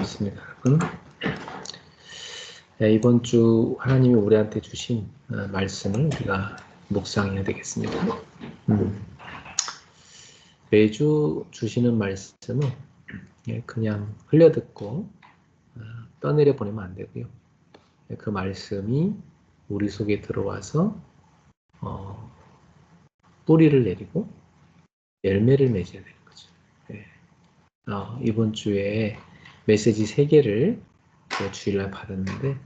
반갑습니다, 여러분. 네, 이번 주 하나님이 우리한테 주신 말씀을 우리가 묵상해야 되겠습니다. 매주 주시는 말씀은 그냥 흘려듣고 떠내려 보내면 안 되고요. 그 말씀이 우리 속에 들어와서 뿌리를 내리고 열매를 맺어야 되는 거죠. 이번 주에 메시지 3개를 주일날 받았는데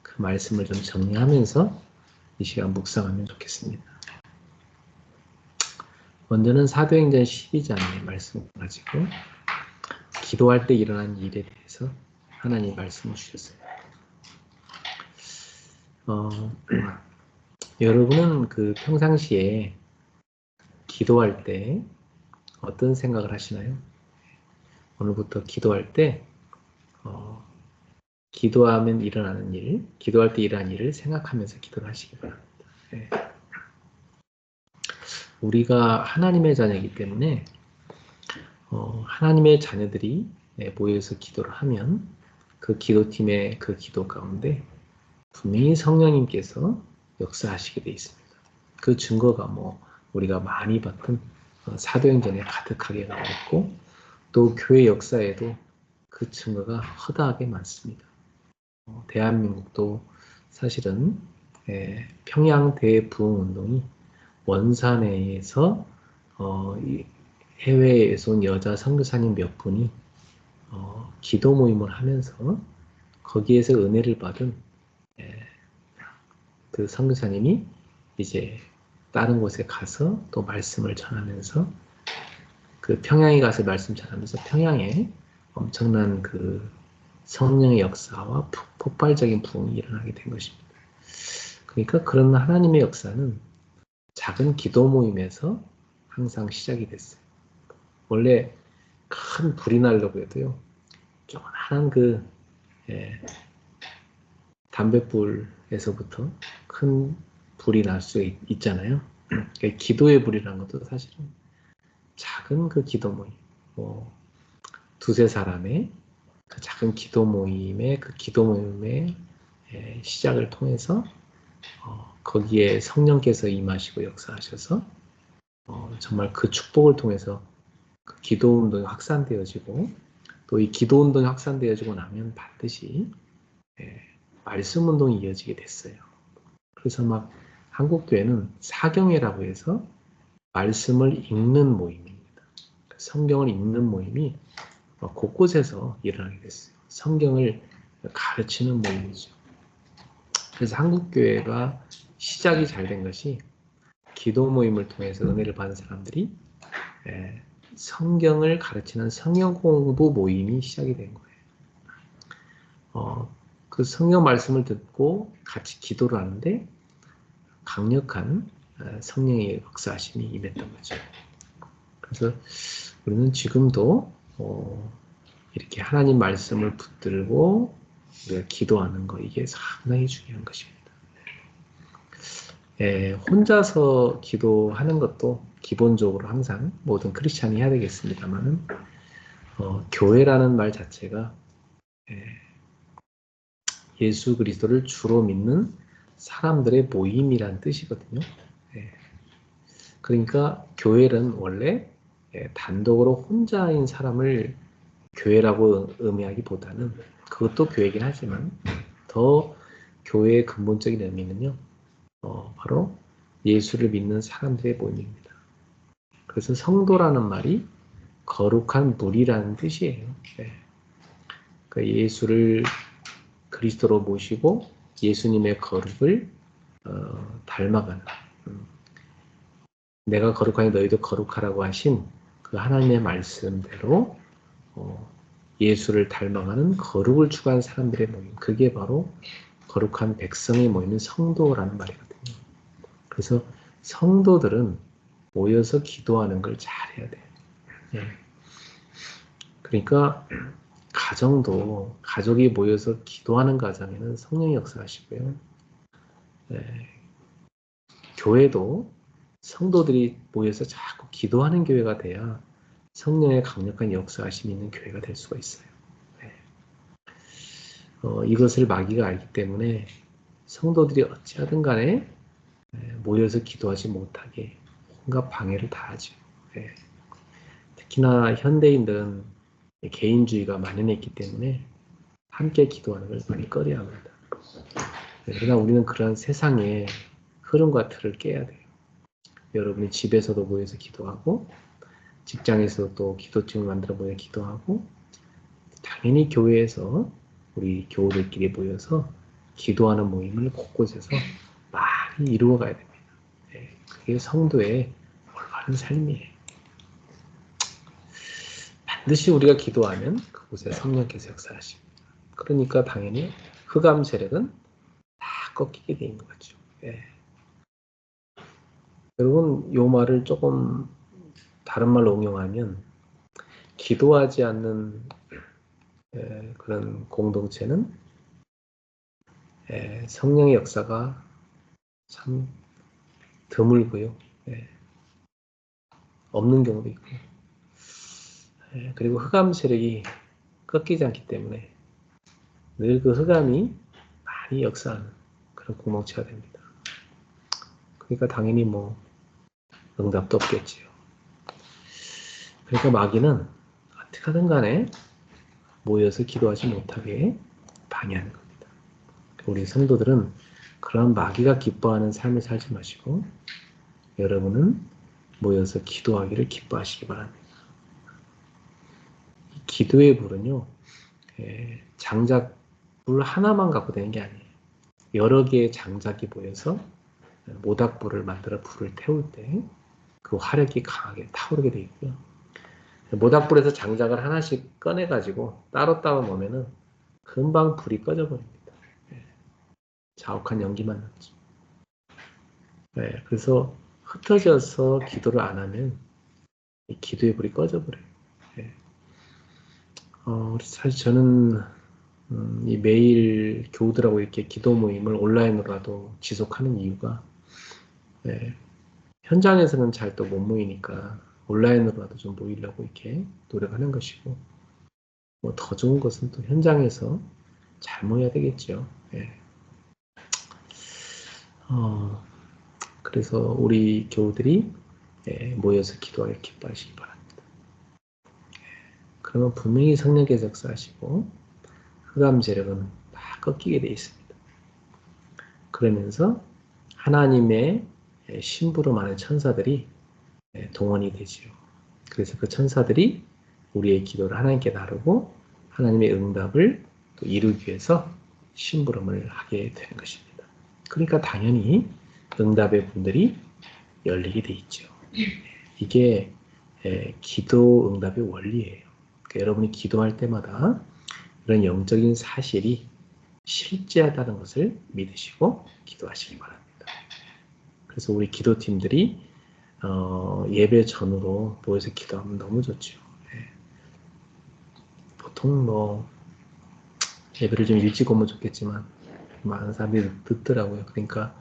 그 말씀을 좀 정리하면서 이 시간 묵상하면 좋겠습니다. 먼저는 사도행전 12장의 말씀을 가지고 기도할 때 일어난 일에 대해서 하나님 말씀을 주셨어요. 여러분은 그 평상시에 기도할 때 어떤 생각을 하시나요? 오늘부터 기도할 때 기도하면 일어나는 일, 기도할 때 일어나는 일을 생각하면서 기도를 하시기 바랍니다. 우리가 하나님의 자녀이기 때문에 하나님의 자녀들이 모여서 기도를 하면 그 기도팀의 그 기도 가운데 분명히 성령님께서 역사하시게 되어 있습니다. 그 증거가 우리가 많이 봤던 사도행전에 가득하게 나와 있고 또 교회 역사에도 그 증거가 허다하게 많습니다. 대한민국도 사실은 평양 대부흥운동이 원산에서 해외에서 온 여자 선교사님 몇 분이 기도 모임을 하면서 거기에서 은혜를 받은 그 선교사님이 이제 다른 곳에 가서 또 말씀을 전하면서 그 평양에 가서 말씀 전하면서 평양에 엄청난 그 성령의 역사와 폭발적인 부흥이 일어나게 된 것입니다. 그러니까 그런 하나님의 역사는 작은 기도 모임에서 항상 시작이 됐어요. 원래 큰 불이 나려고 해도요, 조그만한 그 담뱃불에서부터 큰 불이 날 수 있잖아요. 그러니까 기도의 불이라는 것도 사실은 작은 그 기도 모임, 두세 사람의 그 작은 기도 모임의 시작을 통해서 거기에 성령께서 임하시고 역사하셔서 정말 그 축복을 통해서 그 기도 운동이 확산되어지고 또 이 기도 운동이 확산되어지고 나면 반드시 말씀 운동이 이어지게 됐어요. 그래서 막 한국교회는 사경회라고 해서 말씀을 읽는 모임입니다. 성경을 읽는 모임이 곳곳에서 일어나게 됐어요. 성경을 가르치는 모임이죠. 그래서 한국교회가 시작이 잘 된 것이 기도 모임을 통해서 은혜를 받은 사람들이 성경을 가르치는 성경 공부 모임이 시작이 된 거예요. 그 성경 말씀을 듣고 같이 기도를 하는데 강력한 성령의 역사하심이 임했던 거죠. 그래서 우리는 지금도 이렇게 하나님 말씀을 붙들고 우리가 기도하는 거, 이게 상당히 중요한 것입니다. 혼자서 기도하는 것도 기본적으로 항상 모든 크리스찬이 해야 되겠습니다만은 교회라는 말 자체가 예수 그리스도를 주로 믿는 사람들의 모임이란 뜻이거든요. 그러니까 교회는 원래 단독으로 혼자인 사람을 교회라고 의미하기보다는 그것도 교회이긴 하지만 더 교회의 근본적인 의미는요, 바로 예수를 믿는 사람들의 모임입니다. 그래서 성도라는 말이 거룩한 무리라는 뜻이에요. 그러니까 예수를 그리스도로 모시고 예수님의 거룩을 닮아가는, 내가 거룩하니 너희도 거룩하라고 하신 그 하나님의 말씀대로 예수를 닮아가는 거룩을 추구하는 사람들의 모임, 그게 바로 거룩한 백성이 모이는 성도라는 말이거든요. 그래서 성도들은 모여서 기도하는 걸 잘해야 돼요. 그러니까 가정도, 가족이 모여서 기도하는 가정에는 성령의 역사하시고요. 교회도 성도들이 모여서 자꾸 기도하는 교회가 돼야 성령의 강력한 역사하심이 있는 교회가 될 수가 있어요. 이것을 마귀가 알기 때문에 성도들이 어찌하든 간에 모여서 기도하지 못하게 온갖 방해를 다 하죠. 예. 특히나 현대인들은 개인주의가 만연했기 때문에 함께 기도하는 걸 많이 꺼려합니다. 그러나 우리는 그러한 세상의 흐름과 틀을 깨야 돼요. 여러분이 집에서도 모여서 기도하고 직장에서도 또 기도팀을 만들어 모여 기도하고 당연히 교회에서 우리 교우들끼리 모여서 기도하는 모임을 곳곳에서 많이 이루어 가야 됩니다. 네, 그게 성도의 올바른 삶이에요. 반드시 우리가 기도하면 그곳에 성령께서 역사하십니다. 그러니까 당연히 흑암 세력은 다 꺾이게 돼 있는 거죠. 네. 여러분, 이 말을 조금 다른 말로 응용하면 기도하지 않는 그런 공동체는 성령의 역사가 참 드물고요. 없는 경우도 있고 그리고 흑암 세력이 꺾이지 않기 때문에 늘 그 흑암이 많이 역사하는 그런 공동체가 됩니다. 그러니까 당연히 뭐 응답도 없겠지요. 그러니까 마귀는 어떻게 하든 간에 모여서 기도하지 못하게 방해하는 겁니다. 우리 성도들은 그런 마귀가 기뻐하는 삶을 살지 마시고 여러분은 모여서 기도하기를 기뻐하시기 바랍니다. 이 기도의 불은요, 장작불 하나만 갖고 되는 게 아니에요. 여러 개의 장작이 모여서 모닥불을 만들어 불을 태울 때 그 화력이 강하게 타오르게 되어 있고요. 모닥불에서 장작을 하나씩 꺼내가지고 따로따로 놓으면은 금방 불이 꺼져버립니다. 자욱한 연기만 남죠. 그래서 흩어져서 기도를 안 하면 이 기도의 불이 꺼져버려요. 사실 저는 이 매일 교우들하고 이렇게 기도 모임을 온라인으로라도 지속하는 이유가 현장에서는 잘 또 못 모이니까 온라인으로라도 좀 모이려고 이렇게 노력하는 것이고 뭐 더 좋은 것은 또 현장에서 잘 모여야 되겠죠. 그래서 우리 교우들이 모여서 기도하길 기뻐하시기 바랍니다. 그러면 분명히 성령께서 역사하시고 흑암 세력은 다 꺾이게 되어 있습니다. 그러면서 하나님의 신부로 많은 천사들이 동원이 되지요. 그래서 그 천사들이 우리의 기도를 하나님께 나르고 하나님의 응답을 또 이루기 위해서 심부름을 하게 되는 것입니다. 그러니까 당연히 응답의 문들이 열리게 돼 있죠. 이게 기도 응답의 원리예요. 그러니까 여러분이 기도할 때마다 이런 영적인 사실이 실제하다는 것을 믿으시고 기도하시기 바랍니다. 그래서 우리 기도팀들이 예배 전후로 모여서 기도하면 너무 좋죠. 보통 뭐 예배를 좀 일찍 오면 좋겠지만 많은 사람들이 늦더라고요. 그러니까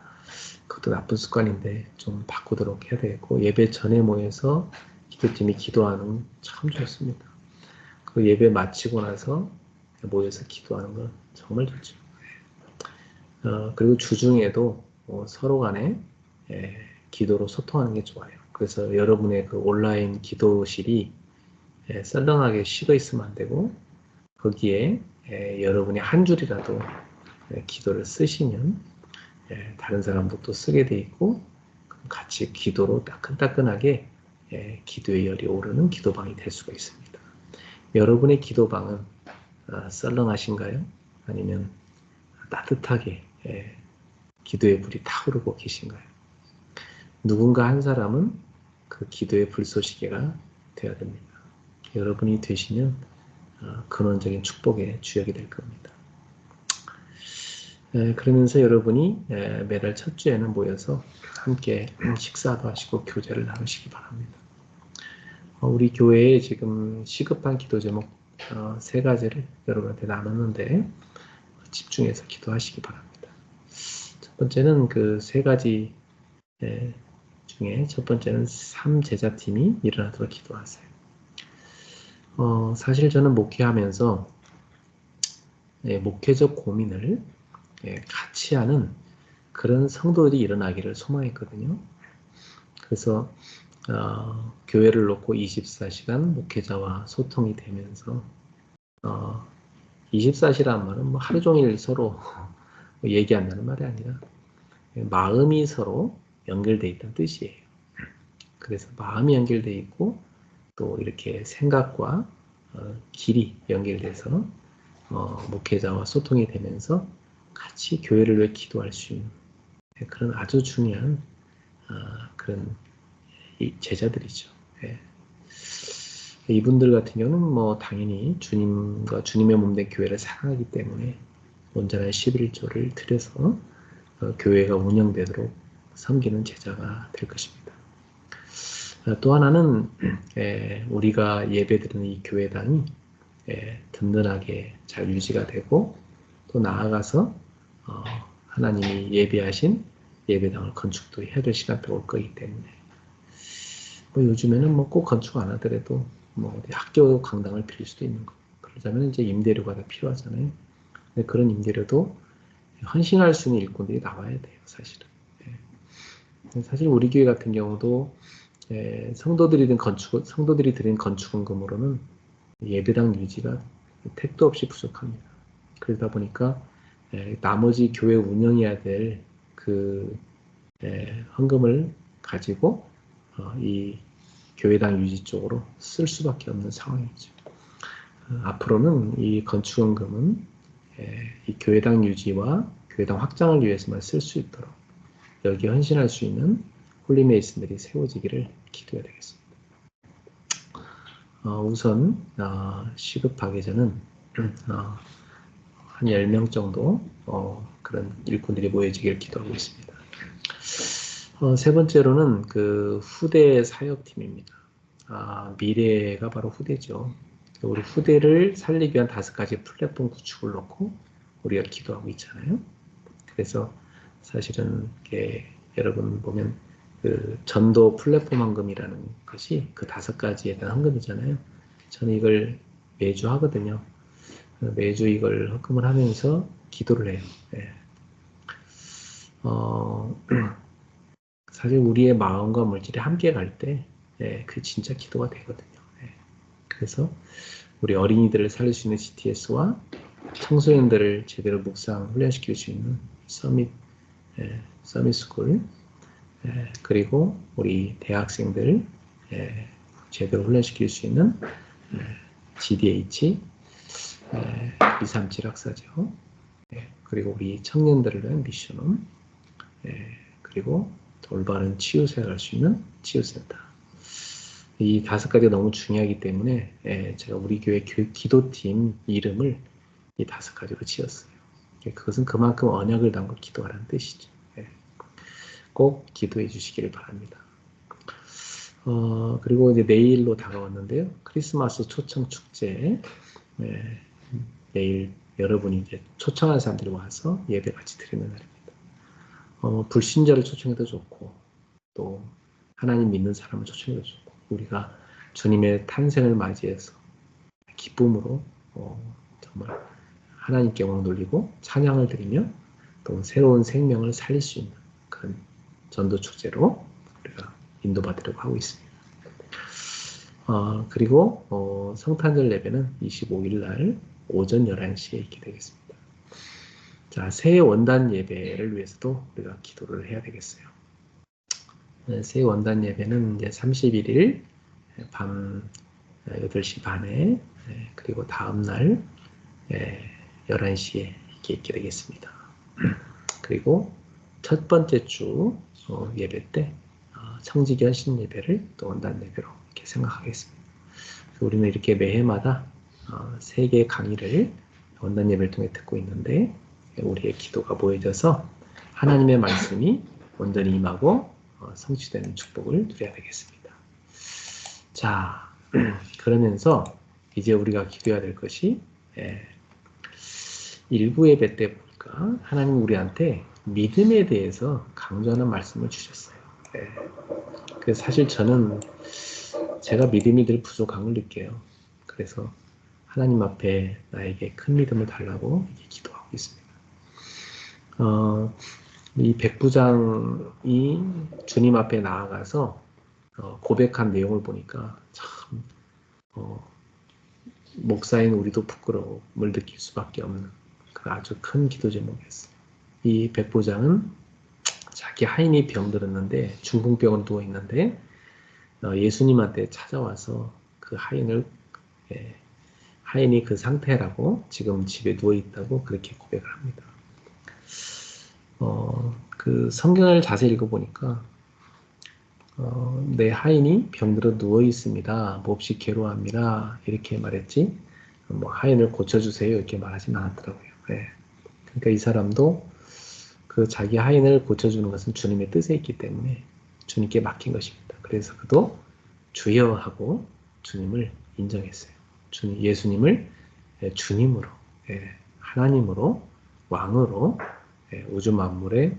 그것도 나쁜 습관인데 좀 바꾸도록 해야 되겠고 예배 전에 모여서 기도팀이 기도하는 참 좋습니다. 그 예배 마치고 나서 모여서 기도하는 건 정말 좋죠. 그리고 주중에도 서로 간에 기도로 소통하는 게 좋아요. 그래서 여러분의 그 온라인 기도실이 썰렁하게 식어 있으면 안 되고 거기에 여러분이 한 줄이라도 기도를 쓰시면 다른 사람도 또 쓰게 돼 있고 같이 기도로 따끈따끈하게 기도의 열이 오르는 기도방이 될 수가 있습니다. 여러분의 기도방은 썰렁하신가요? 아니면 따뜻하게 기도의 불이 타오르고 계신가요? 누군가 한 사람은 그 기도의 불쏘시개가 되어야 됩니다. 여러분이 되시면 근원적인 축복의 주역이 될 겁니다. 그러면서 여러분이 매달 첫 주에는 모여서 함께 식사도 하시고 교제를 나누시기 바랍니다. 우리 교회에 지금 시급한 기도 제목 3가지를 여러분한테 나눴는데 집중해서 기도하시기 바랍니다. 첫 번째는 그 3가지 중에 첫 번째는 3제자팀이 일어나도록 기도하세요. 사실 저는 목회하면서 목회적 고민을 같이 하는 그런 성도들이 일어나기를 소망했거든요. 그래서 교회를 놓고 24시간 목회자와 소통이 되면서 24시간 말은 뭐 하루 종일 서로 얘기한다는 말이 아니라 마음이 서로 연결되어 있다는 뜻이에요. 그래서 마음이 연결되어 있고 또 이렇게 생각과 길이 연결돼서 목회자와 소통이 되면서 같이 교회를 위해 기도할 수 있는 그런 아주 중요한 그런 제자들이죠. 예. 이분들 같은 경우는 뭐 당연히 주님과 주님의 몸된 교회를 사랑하기 때문에 온전한 11조를 드려서 교회가 운영되도록 섬기는 제자가 될 것입니다. 또 하나는 우리가 예배드리는 이 교회당이 든든하게 잘 유지가 되고 또 나아가서 하나님이 예비하신 예배당을 건축도 해야 될 시간도 올 거기 때문에 뭐 요즘에는 뭐 꼭 건축 안 하더라도 뭐 어디 학교 강당을 빌릴 수도 있는 거. 그러자면 이제 임대료가 다 필요하잖아요. 근데 그런 임대료도 헌신할 수 있는 일꾼들이 나와야 돼요, 사실은. 사실 우리 교회 같은 경우도 성도들이 드린 건축원금으로는 예배당 유지가 택도 없이 부족합니다. 그러다 보니까 나머지 교회 운영해야 될 그 헌금을 가지고 이 교회당 유지 쪽으로 쓸 수밖에 없는 상황이죠. 앞으로는 이 건축원금은 이 교회당 유지와 교회당 확장을 위해서만 쓸 수 있도록 여기에 헌신할 수 있는 홀리메이슨들이 세워지기를 기도해야 되겠습니다. 우선 시급하게 저는 한 10명 정도 그런 일꾼들이 모여지기를 기도하고 있습니다. 세 번째로는 그 후대 사역팀입니다. 미래가 바로 후대죠. 우리 후대를 살리기 위한 5가지 플랫폼 구축을 놓고 우리가 기도하고 있잖아요. 그래서 사실은 여러분 보면 그 전도 플랫폼 헌금이라는 것이 그 5가지에 대한 헌금이잖아요. 저는 이걸 매주 하거든요. 매주 이걸 헌금을 하면서 기도를 해요. 사실 우리의 마음과 물질이 함께 갈 때 그 진짜 기도가 되거든요. 그래서 우리 어린이들을 살릴 수 있는 GTS와 청소년들을 제대로 묵상 훈련시킬 수 있는 서밋 스쿨 그리고 우리 대학생들 제대로 훈련시킬 수 있는 GDH 237 학사죠. 그리고 우리 청년들을 위한 미션홈 그리고 올바른 치유생활을 할 수 있는 치유센터. 이 5가지가 너무 중요하기 때문에 제가 우리 교회 기도팀 이름을 이 5가지로 지었어요. 그것은 그만큼 언약을 담고 기도하라는 뜻이죠. 꼭 기도해 주시기를 바랍니다. 그리고 이제 내일로 다가왔는데요. 크리스마스 초청 축제. 내일 여러분이 이제 초청한 사람들이 와서 예배 같이 드리는 날입니다. 불신자를 초청해도 좋고, 또 하나님 믿는 사람을 초청해도 좋고, 우리가 주님의 탄생을 맞이해서 기쁨으로 정말 하나님께 영광 돌리고 찬양을 드리며 또 새로운 생명을 살릴 수 있는 그런 전도 축제로 우리가 인도받으려고 하고 있습니다. 그리고 성탄절 예배는 25일 날 오전 11시에 있게 되겠습니다. 자, 새해 원단 예배를 위해서도 우리가 기도를 해야 되겠어요. 새해 원단 예배는 이제 31일 밤 8시 반에 그리고 다음 날 11시에 이렇게 있게 되겠습니다. 그리고 첫 번째 주 예배 때 청지기 헌신 예배를 또 원단 예배로 이렇게 생각하겠습니다. 우리는 이렇게 매해마다 3개의 강의를 원단 예배를 통해 듣고 있는데 우리의 기도가 모여져서 하나님의 말씀이 온전히 임하고 성취되는 축복을 누려야 되겠습니다. 자, 그러면서 이제 우리가 기도해야 될 것이 1부 예배 때 보니까 하나님 우리한테 믿음에 대해서 강조하는 말씀을 주셨어요. 그래서 사실 저는 제가 믿음이 늘 부족한 걸 느껴요. 그래서 하나님 앞에 나에게 큰 믿음을 달라고 기도하고 있습니다. 이 백부장이 주님 앞에 나아가서 고백한 내용을 보니까 참 목사인 우리도 부끄러움을 느낄 수밖에 없는 그 아주 큰 기도 제목이었어요. 이 백부장은 자기 하인이 병들었는데 중풍병원 누워 있는데 예수님한테 찾아와서 그 하인이 그 상태라고 지금 집에 누워 있다고 그렇게 고백을 합니다. 그 성경을 자세히 읽어보니까 내 하인이 병들어 누워 있습니다. 몹시 괴로워합니다. 이렇게 말했지. 뭐 하인을 고쳐주세요 이렇게 말하진 않았더라고요. 네. 그러니까 이 사람도 그 자기 하인을 고쳐주는 것은 주님의 뜻에 있기 때문에 주님께 맡긴 것입니다. 그래서 그도 주여 하고 주님을 인정했어요. 예수님을 주님으로, 하나님으로, 왕으로, 우주 만물의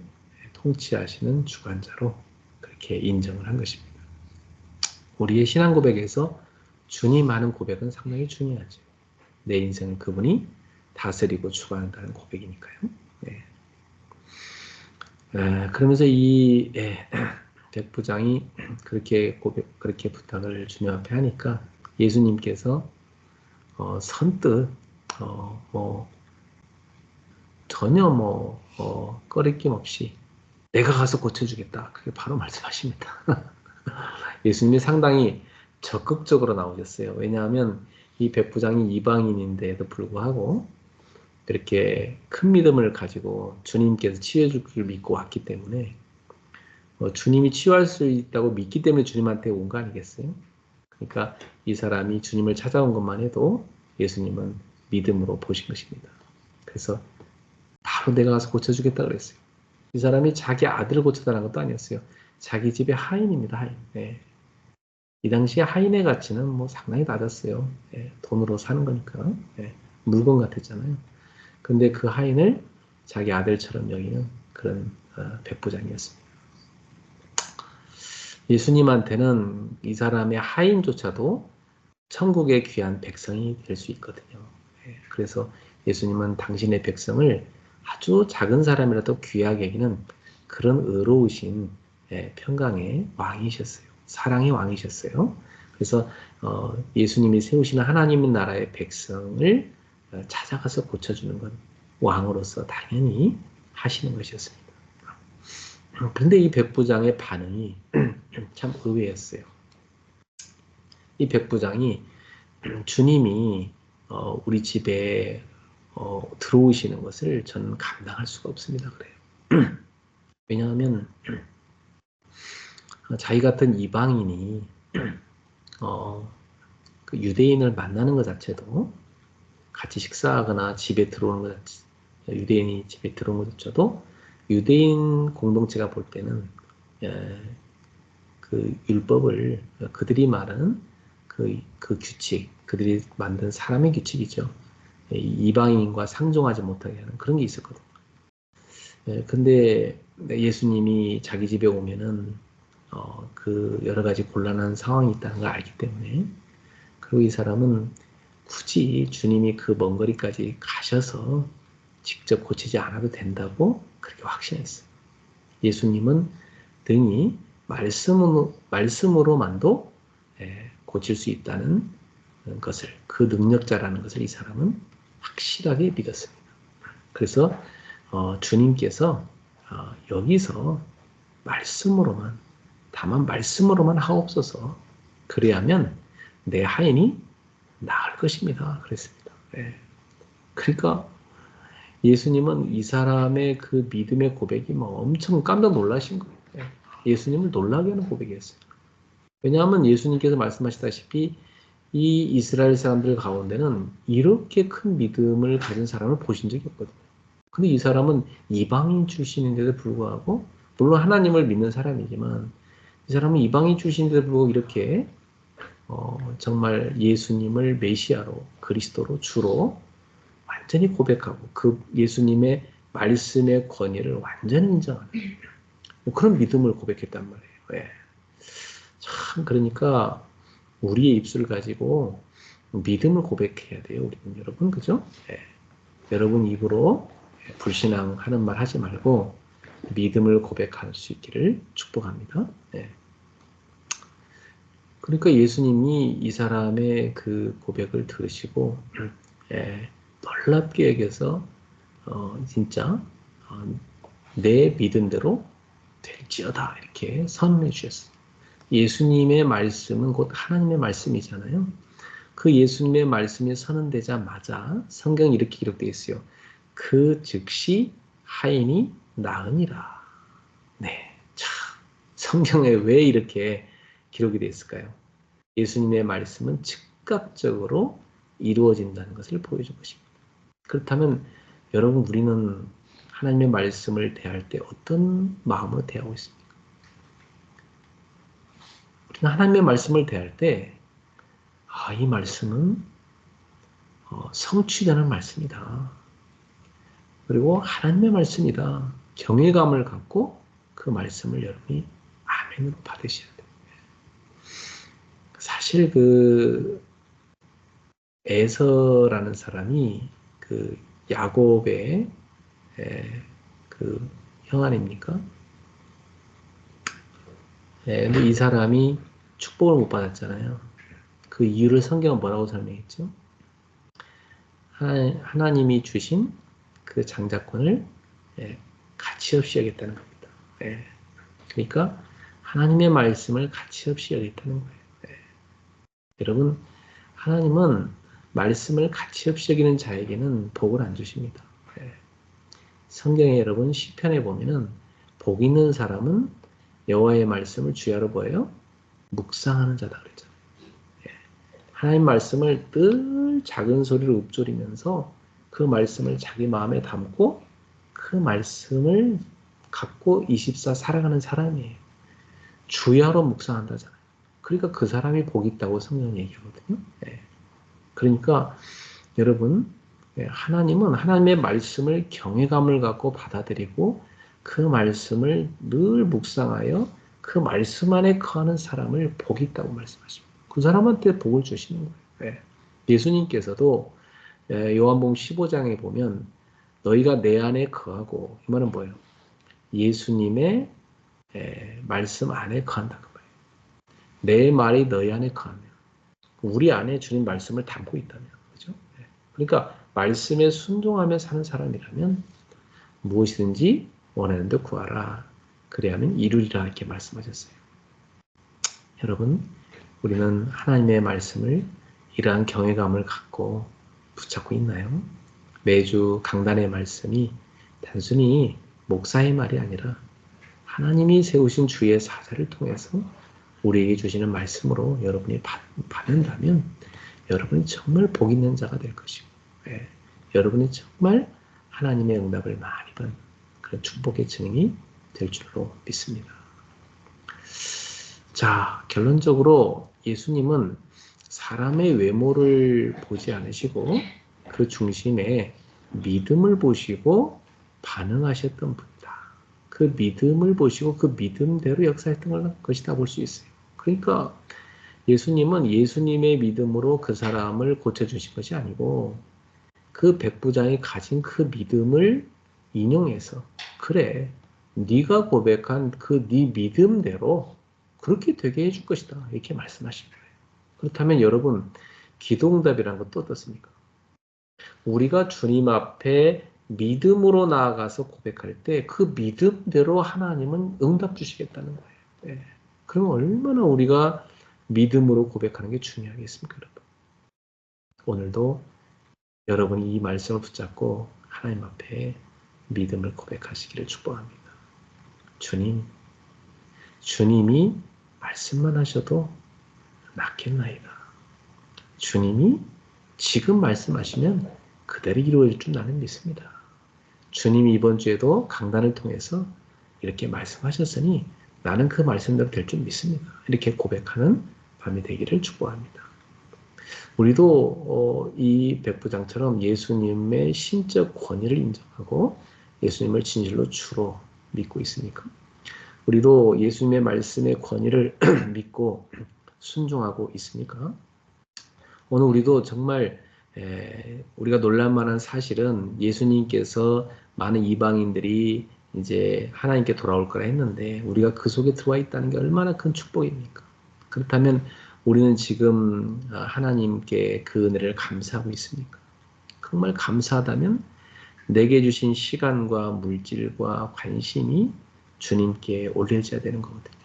통치하시는 주관자로 그렇게 인정을 한 것입니다. 우리의 신앙 고백에서 주님 하는 고백은 상당히 중요하죠. 내 인생을 그분이 다스리고 주관한다는 고백이니까요. 네. 그러면서 이 백부장이 그렇게 부탁을 주님 앞에 하니까 예수님께서 선뜻 전혀 꺼리낌 없이 내가 가서 고쳐주겠다. 그게 바로 말씀하십니다. 예수님이 상당히 적극적으로 나오셨어요. 왜냐하면 이 백부장이 이방인인데도 불구하고 그렇게 큰 믿음을 가지고 주님께서 치유해줄 줄 믿고 왔기 때문에 주님이 치유할 수 있다고 믿기 때문에 주님한테 온 거 아니겠어요? 그러니까 이 사람이 주님을 찾아온 것만 해도 예수님은 믿음으로 보신 것입니다. 그래서 바로 내가 가서 고쳐주겠다 그랬어요. 이 사람이 자기 아들을 고쳐달라는 것도 아니었어요. 자기 집의 하인입니다. 하인. 네. 이 당시에 하인의 가치는 뭐 상당히 낮았어요. 네. 돈으로 사는 거니까. 네. 물건 같았잖아요. 근데 그 하인을 자기 아들처럼 여기는 그런 백부장이었습니다. 예수님한테는 이 사람의 하인조차도 천국의 귀한 백성이 될 수 있거든요. 그래서 예수님은 당신의 백성을 아주 작은 사람이라도 귀하게 여기는 그런 의로우신 평강의 왕이셨어요. 사랑의 왕이셨어요. 그래서 예수님이 세우시는 하나님 나라의 백성을 찾아가서 고쳐주는 건 왕으로서 당연히 하시는 것이었습니다. 그런데 이 백부장의 반응이 참 의외였어요. 이 백부장이 주님이 우리 집에 들어오시는 것을 저는 감당할 수가 없습니다. 그래요. 왜냐하면 자기 같은 이방인이 그 유대인을 만나는 것 자체도 같이 식사하거나 집에 들어오는 것 자체, 유대인이 집에 들어오는 것 자체도 유대인 공동체가 볼 때는 그 율법을 그들이 말하는 그 규칙, 그들이 만든 사람의 규칙이죠. 이방인과 상종하지 못하게 하는 그런 게 있었거든요. 근데 예수님이 자기 집에 오면은 그 여러 가지 곤란한 상황이 있다는 걸 알기 때문에 그리고 이 사람은 굳이 주님이 그 먼 거리까지 가셔서 직접 고치지 않아도 된다고 그렇게 확신했어요. 예수님은 등이 말씀으로만도 고칠 수 있다는 것을, 그 능력자라는 것을 이 사람은 확실하게 믿었습니다. 그래서 주님께서 여기서 다만 말씀으로만 하옵소서. 그래야면 내 하인이 나을 것입니다. 그랬습니다. 그러니까 예수님은 이 사람의 그 믿음의 고백이 엄청 깜짝 놀라신 거예요. 예수님을 놀라게 하는 고백이었어요. 왜냐하면 예수님께서 말씀하시다시피 이 이스라엘 사람들 가운데는 이렇게 큰 믿음을 가진 사람을 보신 적이 없거든요. 근데 이 사람은 이방인 출신인데도 불구하고 물론 하나님을 믿는 사람이지만 이 사람은 이방인 출신인데도 불구하고 이렇게 정말 예수님을 메시아로 그리스도로 주로 완전히 고백하고 그 예수님의 말씀의 권위를 완전히 인정하는 그런 믿음을 고백했단 말이에요. 참 그러니까 우리의 입술을 가지고 믿음을 고백해야 돼요, 우리는 여러분, 그죠? 예. 여러분 입으로 불신앙하는 말 하지 말고 믿음을 고백할 수 있기를 축복합니다. 예. 그러니까 예수님이 이 사람의 그 고백을 들으시고 예, 놀랍게 여겨서 진짜 내 믿음대로 될지어다 이렇게 선언해 주셨어요. 예수님의 말씀은 곧 하나님의 말씀이잖아요. 그 예수님의 말씀이 선언되자마자 성경에 이렇게 기록되어 있어요. 그 즉시 하인이 나으니라. 네, 참 성경에 왜 이렇게 기록이 되어 있을까요? 예수님의 말씀은 즉각적으로 이루어진다는 것을 보여주고 싶습니다. 그렇다면 여러분 우리는 하나님의 말씀을 대할 때 어떤 마음으로 대하고 있습니까? 우리는 하나님의 말씀을 대할 때 이 말씀은 성취되는 말씀이다. 그리고 하나님의 말씀이다. 경외감을 갖고 그 말씀을 여러분이 아멘으로 받으셔야 돼요. 사실 그 에서라는 사람이 그 야곱의 그 형 아닙니까? 근데 이 사람이 축복을 못 받았잖아요. 그 이유를 성경은 뭐라고 설명했죠? 하나님이 주신 그 장자권을 가치 없이 여겼다는 겁니다. 그러니까 하나님의 말씀을 가치 없이 여겼다는 거예요. 여러분, 하나님은 말씀을 가치 없이 여기는 자에게는 복을 안 주십니다. 성경에 여러분 시편에 보면은 복 있는 사람은 여호와의 말씀을 주야로 보여요. 묵상하는 자다 그랬잖아요. 하나님 말씀을 늘 작은 소리로 읊조리면서 그 말씀을 자기 마음에 담고 그 말씀을 갖고 24 살아가는 사람이에요. 주야로 묵상한다잖아요. 그러니까 그 사람이 복 있다고 성경은 얘기하거든요. 그러니까 여러분 하나님은 하나님의 말씀을 경외감을 갖고 받아들이고 그 말씀을 늘 묵상하여 그 말씀 안에 거하는 사람을 복이 있다고 말씀하십니다. 그 사람한테 복을 주시는 거예요. 예수님께서도 요한복음 15장에 보면 너희가 내 안에 거하고 이 말은 뭐예요? 예수님의 말씀 안에 거한다는 거예요. 내 말이 너희 안에 거하면 우리 안에 주님 말씀을 담고 있다면 그죠? 그러니까 말씀에 순종하며 사는 사람이라면 무엇이든지 원하는 데 구하라. 그래야만 이루리라 이렇게 말씀하셨어요. 여러분, 우리는 하나님의 말씀을 이러한 경외감을 갖고 붙잡고 있나요? 매주 강단의 말씀이 단순히 목사의 말이 아니라 하나님이 세우신 주의 사자를 통해서 우리에게 주시는 말씀으로 여러분이 받는다면 여러분이 정말 복 있는 자가 될 것이고 여러분이 정말 하나님의 응답을 많이 받는 그런 축복의 증인이 될 줄로 믿습니다. 자, 결론적으로 예수님은 사람의 외모를 보지 않으시고 그 중심에 믿음을 보시고 반응하셨던 분이다. 그 믿음을 보시고 그 믿음대로 역사했던 것이다 볼 수 있어요. 그러니까 예수님은 예수님의 믿음으로 그 사람을 고쳐주신 것이 아니고 그 백부장이 가진 그 믿음을 인용해서 그래 네가 고백한 그 네 믿음대로 그렇게 되게 해줄 것이다 이렇게 말씀하신 거예요. 그렇다면 여러분 기도응답이라는 것도 어떻습니까? 우리가 주님 앞에 믿음으로 나아가서 고백할 때 그 믿음대로 하나님은 응답 주시겠다는 거예요. 그럼 얼마나 우리가 믿음으로 고백하는 게 중요하겠습니까, 여러분? 오늘도 여러분이 이 말씀을 붙잡고 하나님 앞에 믿음을 고백하시기를 축복합니다. 주님이 말씀만 하셔도 낫겠나이다. 주님이 지금 말씀하시면 그대로 이루어질 줄 나는 믿습니다. 주님이 이번 주에도 강단을 통해서 이렇게 말씀하셨으니 나는 그 말씀대로 될 줄 믿습니다. 이렇게 고백하는 밤이 되기를 축복합니다. 우리도 이 백부장처럼 예수님의 신적 권위를 인정하고 예수님을 진실로 주로 믿고 있습니까? 우리도 예수님의 말씀의 권위를 믿고 순종하고 있습니까? 오늘 우리도 정말 우리가 놀랄만한 사실은 예수님께서 많은 이방인들이 이제 하나님께 돌아올 거라 했는데 우리가 그 속에 들어와 있다는 게 얼마나 큰 축복입니까? 그렇다면 우리는 지금 하나님께 그 은혜를 감사하고 있습니까? 정말 감사하다면 내게 주신 시간과 물질과 관심이 주님께 올려져야 되는 거거든요.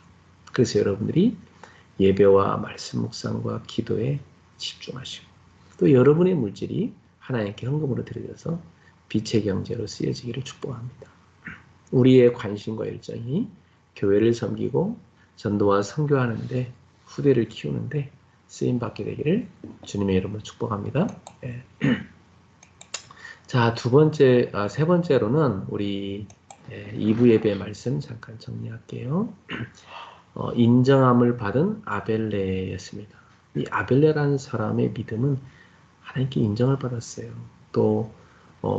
그래서 여러분들이 예배와 말씀 묵상과 기도에 집중하시고 또 여러분의 물질이 하나님께 헌금으로 드려져서 빛의 경제로 쓰여지기를 축복합니다. 우리의 관심과 열정이 교회를 섬기고 전도와 선교하는데 후대를 키우는데 쓰임받게 되기를 주님의 이름으로 축복합니다. 네. 자, 세 번째로는 우리 2부 예배 말씀 잠깐 정리할게요. 인정함을 받은 아벨레였습니다. 이 아벨레라는 사람의 믿음은 하나님께 인정을 받았어요. 또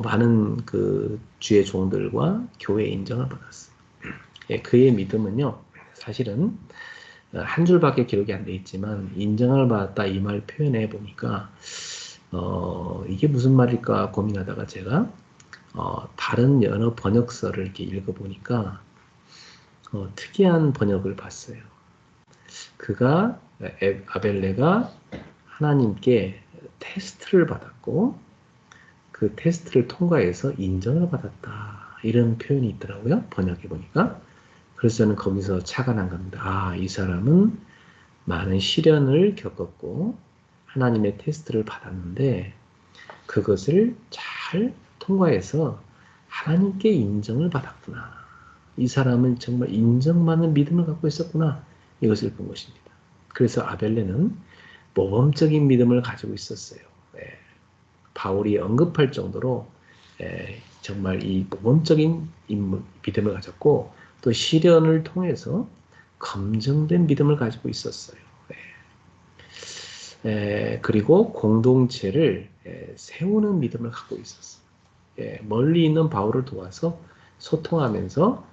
많은 그 주의 종들과 교회의 인정을 받았어요. 그의 믿음은요, 사실은 한 줄밖에 기록이 안 돼 있지만 인정을 받았다 이 말 표현해 보니까 이게 무슨 말일까 고민하다가 제가 다른 여러 번역서를 이렇게 읽어보니까 특이한 번역을 봤어요. 아벨레가 하나님께 테스트를 받았고 그 테스트를 통과해서 인정을 받았다. 이런 표현이 있더라고요. 번역해 보니까. 그래서 저는 거기서 착안한 겁니다. 아, 이 사람은 많은 시련을 겪었고 하나님의 테스트를 받았는데 그것을 잘 통과해서 하나님께 인정을 받았구나. 이 사람은 정말 인정받는 믿음을 갖고 있었구나. 이것을 본 것입니다. 그래서 아벨레는 모범적인 믿음을 가지고 있었어요. 바울이 언급할 정도로 정말 이 모범적인 믿음을 가졌고 또 시련을 통해서 검증된 믿음을 가지고 있었어요. 그리고 공동체를 세우는 믿음을 갖고 있었어요. 멀리 있는 바울을 도와서 소통하면서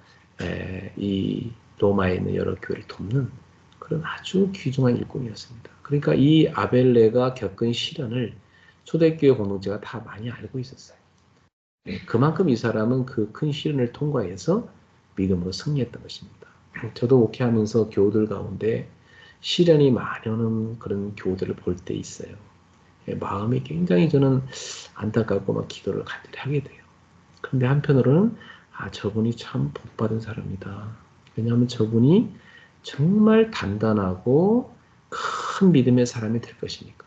이 로마에 있는 여러 교회를 돕는 그런 아주 귀중한 일꾼이었습니다. 그러니까 이 아벨레가 겪은 시련을 초대교회 공동체가 다 많이 알고 있었어요. 그만큼 이 사람은 그 큰 시련을 통과해서 믿음으로 승리했던 것입니다. 저도 목회하면서 교우들 가운데 시련이 많이 오는 그런 교우들을 볼 때 있어요. 마음이 굉장히 저는 안타깝고 막 기도를 간절히 하게 돼요. 그런데 한편으로는 저분이 참 복받은 사람이다. 왜냐하면 저분이 정말 단단하고 큰 믿음의 사람이 될 것이니까.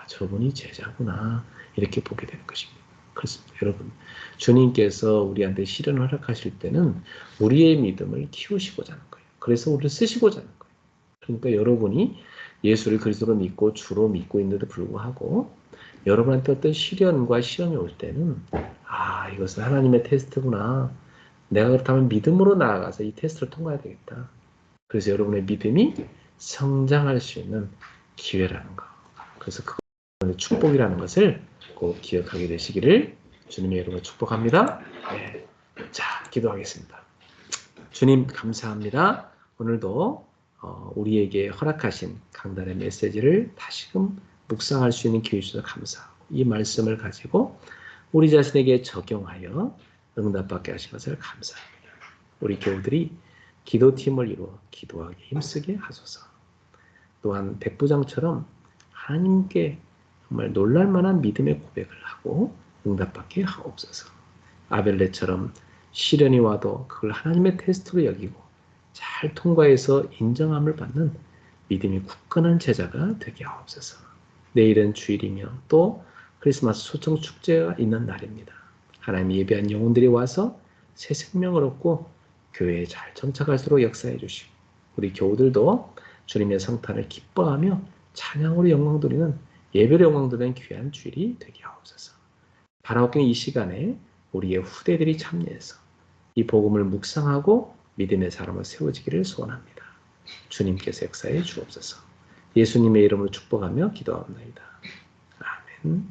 저분이 제자구나. 이렇게 보게 되는 것입니다. 그렇습니다. 여러분, 주님께서 우리한테 시련을 허락하실 때는 우리의 믿음을 키우시고자 하는 거예요. 그래서 우리를 쓰시고자 하는 거예요. 그러니까 여러분이 예수를 그리스도로 믿고 주로 믿고 있는데도 불구하고 여러분한테 어떤 시련과 시험이 올 때는 이것은 하나님의 테스트구나. 내가 그렇다면 믿음으로 나아가서 이 테스트를 통과해야 되겠다. 그래서 여러분의 믿음이 성장할 수 있는 기회라는 거. 그래서 그것은 축복이라는 것을 꼭 기억하게 되시기를 주님의 이름으로 축복합니다. 네. 자, 기도하겠습니다. 주님 감사합니다. 오늘도 우리에게 허락하신 강단의 메시지를 다시금 묵상할 수 있는 기회 주셔서 감사하고 이 말씀을 가지고 우리 자신에게 적용하여 응답받게 하신 것을 감사합니다. 우리 교우들이 기도팀을 이루어 기도하기 힘쓰게 하소서. 또한 백부장처럼 하나님께 정말 놀랄만한 믿음의 고백을 하고 응답받게 하옵소서. 아벨레처럼 시련이 와도 그걸 하나님의 테스트로 여기고 잘 통과해서 인정함을 받는 믿음이 굳건한 제자가 되게 하옵소서. 내일은 주일이며 또 크리스마스 소청 축제가 있는 날입니다. 하나님이 예배한 영혼들이 와서 새 생명을 얻고 교회에 잘 정착할수록 역사해 주시고 우리 교우들도 주님의 성탄을 기뻐하며 찬양으로 영광 돌리는 예배로 영광 돌리는 귀한 주일이 되게 하옵소서. 바라옵긴 이 시간에 우리의 후대들이 참여해서 이 복음을 묵상하고 믿음의 사람을 세워지기를 소원합니다. 주님께서 역사해 주옵소서. 예수님의 이름으로 축복하며 기도합니다. 아멘.